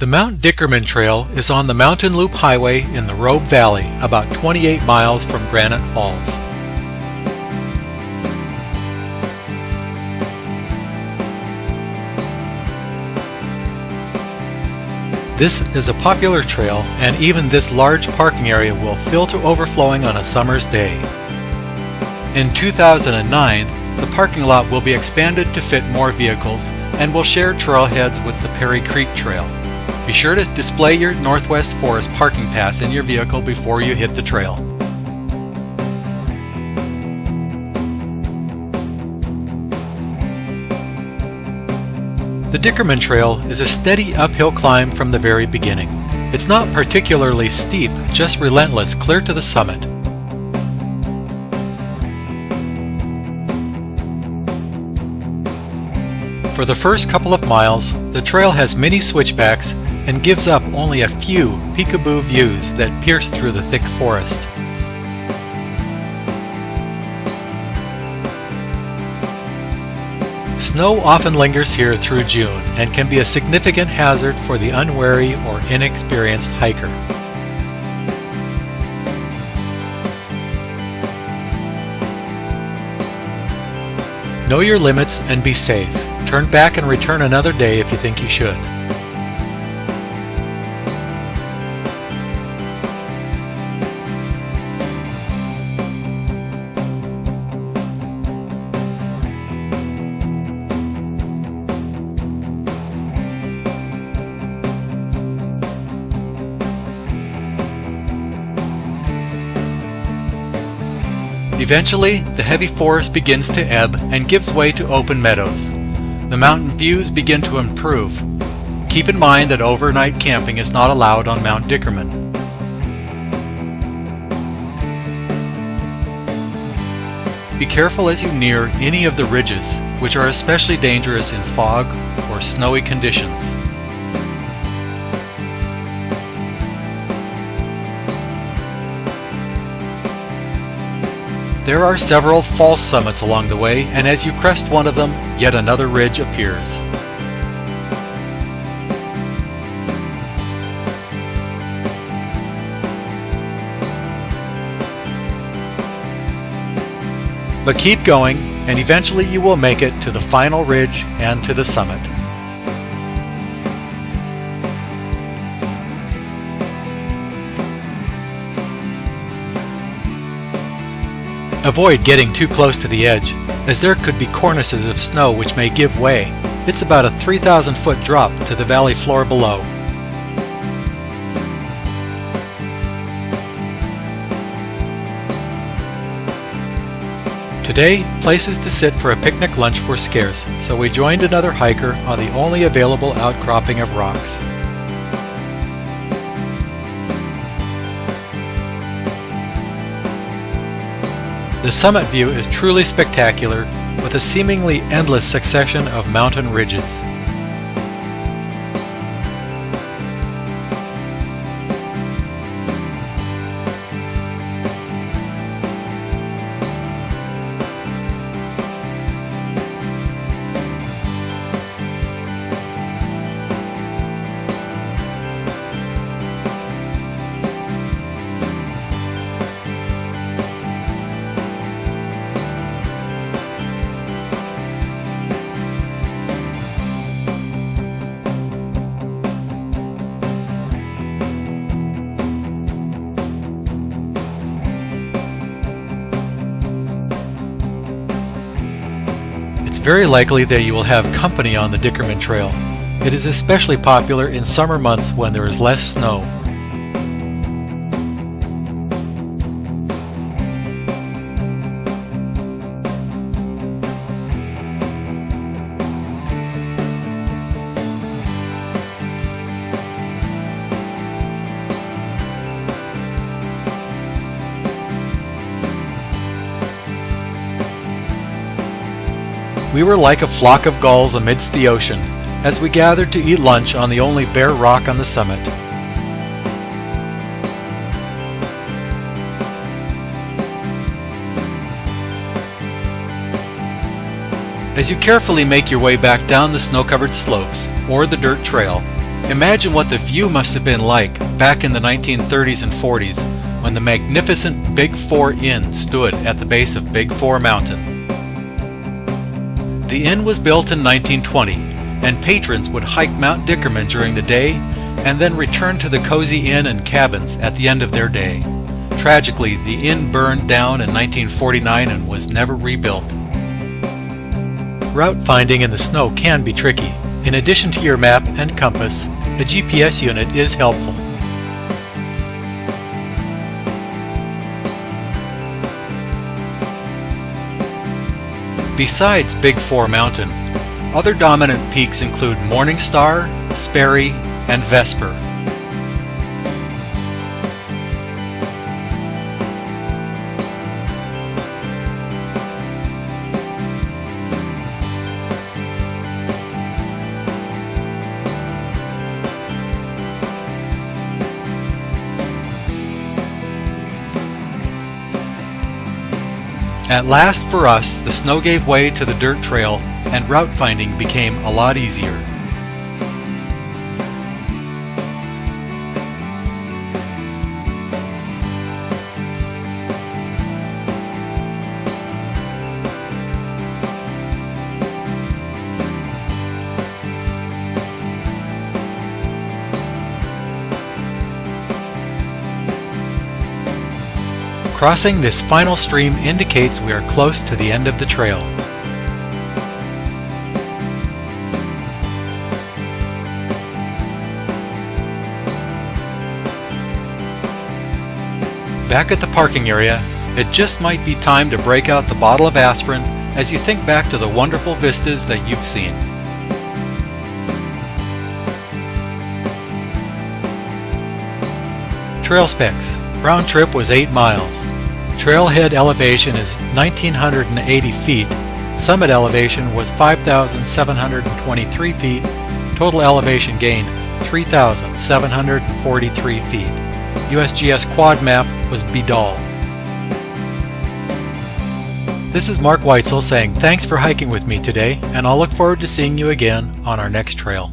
The Mount Dickerman Trail is on the Mountain Loop Highway in the Robe Valley, about 28 miles from Granite Falls. This is a popular trail, and even this large parking area will fill to overflowing on a summer's day. In 2009, the parking lot will be expanded to fit more vehicles and will share trailheads with the Perry Creek Trail. Be sure to display your Northwest Forest parking pass in your vehicle before you hit the trail. The Dickerman Trail is a steady uphill climb from the very beginning. It's not particularly steep, just relentless clear to the summit. For the first couple of miles, the trail has many switchbacks and gives up only a few peekaboo views that pierce through the thick forest. Snow often lingers here through June and can be a significant hazard for the unwary or inexperienced hiker. Know your limits and be safe. Turn back and return another day if you think you should. Eventually, the heavy forest begins to ebb and gives way to open meadows. The mountain views begin to improve. Keep in mind that overnight camping is not allowed on Mount Dickerman. Be careful as you near any of the ridges, which are especially dangerous in fog or snowy conditions. There are several false summits along the way, and as you crest one of them, yet another ridge appears. But keep going, and eventually you will make it to the final ridge and to the summit. Avoid getting too close to the edge, as there could be cornices of snow which may give way. It's about a 3,000-foot drop to the valley floor below. Today, places to sit for a picnic lunch were scarce, so we joined another hiker on the only available outcropping of rocks. The summit view is truly spectacular, with a seemingly endless succession of mountain ridges. It's very likely that you will have company on the Dickerman Trail. It is especially popular in summer months when there is less snow. We were like a flock of gulls amidst the ocean, as we gathered to eat lunch on the only bare rock on the summit. As you carefully make your way back down the snow-covered slopes, or the dirt trail, Imagine what the view must have been like back in the 1930s and 40s when the magnificent Big 4 Inn stood at the base of Big 4 Mountain. The inn was built in 1920, and patrons would hike Mount Dickerman during the day and then return to the cozy inn and cabins at the end of their day. Tragically, the inn burned down in 1949 and was never rebuilt. Route finding in the snow can be tricky. In addition to your map and compass, a GPS unit is helpful. Besides Big 4 Mountain, other dominant peaks include Morning Star, Sperry, and Vesper. At last for us, the snow gave way to the dirt trail and route finding became a lot easier. Crossing this final stream indicates we are close to the end of the trail. Back at the parking area, it just might be time to break out the bottle of aspirin as you think back to the wonderful vistas that you've seen. Trail specs. Round trip was 8 miles. Trailhead elevation is 1,980 feet. Summit elevation was 5,723 feet. Total elevation gain 3,743 feet. USGS quad map was Bidal. This is Mark Weitzel saying thanks for hiking with me today, and I'll look forward to seeing you again on our next trail.